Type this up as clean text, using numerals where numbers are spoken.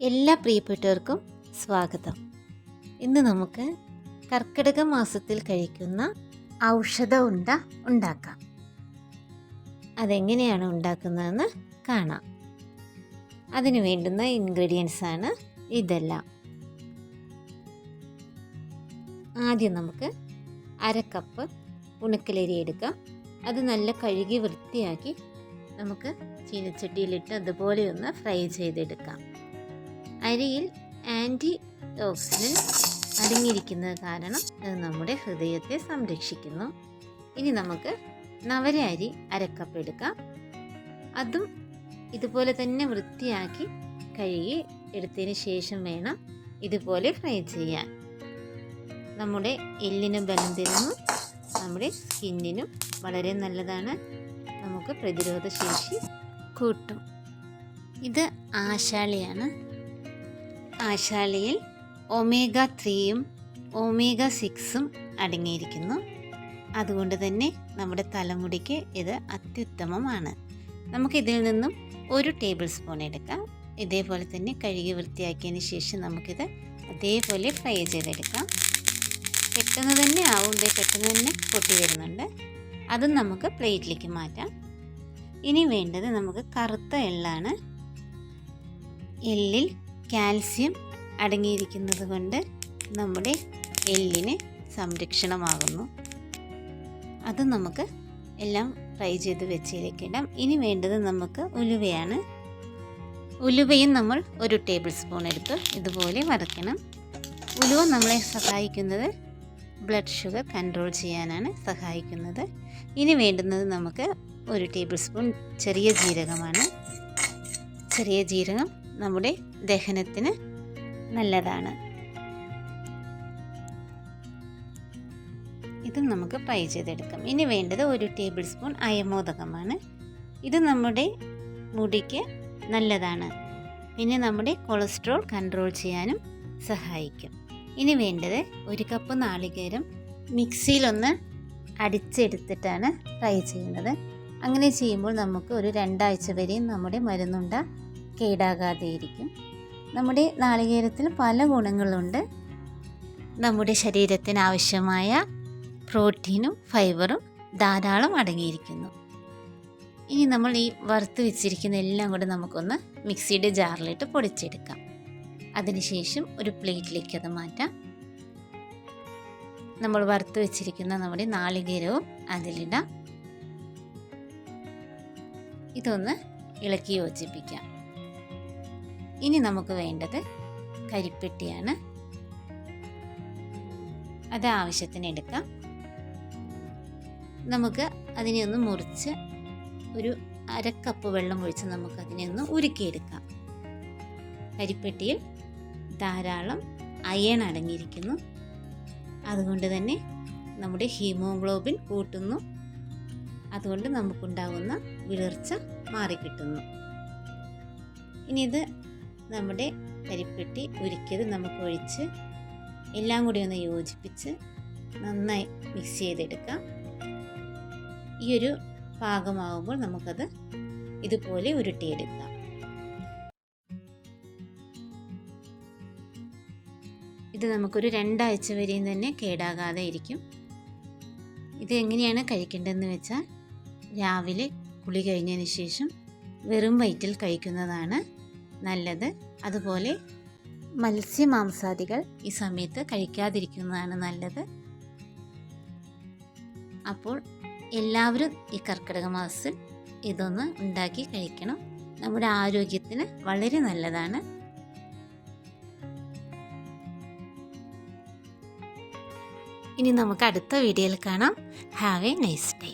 എല്ലാ പ്രിയപ്പെട്ടവർക്കും സ്വാഗതം. ഇന്ന് നമുക്ക് കർക്കിടക മാസത്തിൽ കഴിക്കുന്ന ഔഷധ ഉണ്ട ഉണ്ടാക്കാം. അതെങ്ങനെയാണ് ഉണ്ടാക്കുന്നതെന്ന് കാണാം. അതിന് വേണ്ടുന്ന ഇൻഗ്രീഡിയൻസ് ആണ് ഇതെല്ലാം. ആദ്യം നമുക്ക് 1/2 കപ്പ് ഉണക്കലരി എടുക്കാം. അത് നല്ല കഴുകി വൃത്തിയാക്കി നമുക്ക് ചീനച്ചട്ടിയിലിട്ട് അതുപോലെ ഒന്ന് ഫ്രൈ ചെയ്തെടുക്കാം. അരിയിൽ ആൻറ്റി ഓക്സിഡൻറ്റ് അടങ്ങിയിരിക്കുന്നത് കാരണം അത് നമ്മുടെ ഹൃദയത്തെ സംരക്ഷിക്കുന്നു. ഇനി നമുക്ക് നവര അരി 1/2 കപ്പ് എടുക്കാം. അതും ഇതുപോലെ തന്നെ വൃത്തിയാക്കി കഴുകി എടുത്തതിന് ശേഷം വേണം ഇതുപോലെ ഫ്രൈ ചെയ്യാൻ. നമ്മുടെ എല്ലിന് ബലം തരുന്നു, നമ്മുടെ സ്കിന്നിനും വളരെ നല്ലതാണ്, നമുക്ക് പ്രതിരോധ ശേഷി കൂട്ടും. ഇത് ആശാളിയാണ്. ആശാളിയിൽ ഒമേഗ 3യും ഒമേഗ 6ഉം അടങ്ങിയിരിക്കുന്നു. അതുകൊണ്ട് തന്നെ നമ്മുടെ തലമുടിക്ക് ഇത് അത്യുത്തമമാണ്. നമുക്കിതിൽ നിന്നും 1 ടേബിൾ സ്പൂൺ എടുക്കാം. ഇതേപോലെ തന്നെ കഴുകി വൃത്തിയാക്കിയതിന് ശേഷം നമുക്കിത് അതേപോലെ ഫ്രൈ ചെയ്തെടുക്കാം. പെട്ടെന്ന് തന്നെ ആവുമ്പോൾ പെട്ടെന്ന് തന്നെ പൊട്ടി വരുന്നുണ്ട്. അതും നമുക്ക് പ്ലേറ്റിലേക്ക് മാറ്റാം. ഇനി വേണ്ടത് നമുക്ക് കറുത്ത എള്ളാണ്. എള്ളിൽ കാൽസ്യം അടങ്ങിയിരിക്കുന്നത് കൊണ്ട് നമ്മുടെ എല്ലിന് സംരക്ഷണമാകുന്നു. അത് നമുക്ക് എല്ലാം ഫ്രൈ ചെയ്ത് വെച്ചിരിക്കണം. ഇനി വേണ്ടത് നമുക്ക് ഉലുവയാണ്. ഉലുവയും നമ്മൾ 1 ടേബിൾ സ്പൂൺ എടുത്ത് ഇതുപോലെ വറുക്കണം. ഉലുവ നമ്മളെ സഹായിക്കുന്നത് ബ്ലഡ് ഷുഗർ കൺട്രോൾ ചെയ്യാനാണ് സഹായിക്കുന്നത്. ഇനി വേണ്ടുന്നത് നമുക്ക് 1 ടേബിൾ സ്പൂൺ ചെറിയ ജീരകമാണ്. ചെറിയ ജീരകം നമ്മുടെ ദഹനത്തിന് നല്ലതാണ്. ഇതും നമുക്ക് ഫ്രൈ ചെയ്തെടുക്കാം. ഇനി വേണ്ടത് 1 ടേബിൾ സ്പൂൺ അയമോദകമാണ്. ഇത് നമ്മുടെ മുടിക്ക് നല്ലതാണ്, പിന്നെ നമ്മുടെ കൊളസ്ട്രോൾ കൺട്രോൾ ചെയ്യാനും സഹായിക്കും. ഇനി വേണ്ടത് 1 കപ്പ് നാളികേരം മിക്സിയിലൊന്ന് അടിച്ചെടുത്തിട്ടാണ് ഫ്രൈ ചെയ്യുന്നത്. അങ്ങനെ ചെയ്യുമ്പോൾ നമുക്ക് ഒരു 2 ആഴ്ച വരെയും നമ്മുടെ മരുന്നുണ്ട കേടാകാതെ ഇരിക്കും. നമ്മുടെ നാളികേരത്തിൽ പല ഗുണങ്ങളുണ്ട്. നമ്മുടെ ശരീരത്തിന് ആവശ്യമായ പ്രോട്ടീനും ഫൈബറും ധാരാളം അടങ്ങിയിരിക്കുന്നു. ഇനി നമ്മൾ ഈ വറുത്ത് വെച്ചിരിക്കുന്ന എല്ലാം കൂടെ നമുക്കൊന്ന് മിക്സിയുടെ ജാറിലിട്ട് പൊടിച്ചെടുക്കാം. അതിനുശേഷം ഒരു പ്ലേറ്റിലേക്ക് അത് മാറ്റാം. നമ്മൾ വറുത്ത് വെച്ചിരിക്കുന്ന നമ്മുടെ നാളികേരവും അതിലിടാം. ഇതൊന്ന് ഇളക്കി യോജിപ്പിക്കാം. ഇനി നമുക്ക് വേണ്ടത് കരിപ്പെട്ടിയാണ്. അത് ആവശ്യത്തിന് എടുക്കാം. നമുക്ക് അതിനെ ഒന്ന് മുറിച്ച് ഒരു 1/2 കപ്പ് വെള്ളം ഒഴിച്ച് നമുക്ക് അതിനെ ഒന്ന് ഉരുക്കിയെടുക്കാം. കരിപ്പെട്ടിയിൽ ധാരാളം അയൺ അടങ്ങിയിരിക്കുന്നു. അതുകൊണ്ട് തന്നെ നമ്മുടെ ഹീമോഗ്ലോബിൻ കൂട്ടുന്നു. അതുകൊണ്ട് നമുക്കുണ്ടാകുന്ന വിളർച്ച മാറിക്കിട്ടുന്നു. ഇനി ഇത് നമ്മുടെ കരിപ്പെട്ടി ഉരുക്കിയത് നമുക്ക് ഒഴിച്ച് എല്ലാം കൂടി ഒന്ന് യോജിപ്പിച്ച് നന്നായി മിക്സ് ചെയ്തെടുക്കാം. ഈ ഒരു പാകമാകുമ്പോൾ നമുക്കത് ഇതുപോലെ ഉരുട്ടിയെടുക്കാം. ഇത് നമുക്കൊരു 2 ആഴ്ച വരെയും തന്നെ കേടാകാതെ ഇരിക്കും. ഇത് എങ്ങനെയാണ് കഴിക്കേണ്ടതെന്ന് വെച്ചാൽ രാവിലെ കുളി കഴിഞ്ഞതിന് ശേഷം വെറും വയറ്റിൽ കഴിക്കുന്നതാണ് നല്ലത്. അതുപോലെ മത്സ്യമാംസാദികൾ ഈ സമയത്ത് കഴിക്കാതിരിക്കുന്നതാണ് നല്ലത്. അപ്പോൾ എല്ലാവരും ഈ കർക്കിടക മാസത്തിൽ ഇതൊന്ന് ഉണ്ടാക്കി കഴിക്കണം. നമ്മുടെ ആരോഗ്യത്തിന് വളരെ നല്ലതാണ്. ഇനി നമുക്ക് അടുത്ത വീഡിയോയിൽ കാണാം. Have A nice day.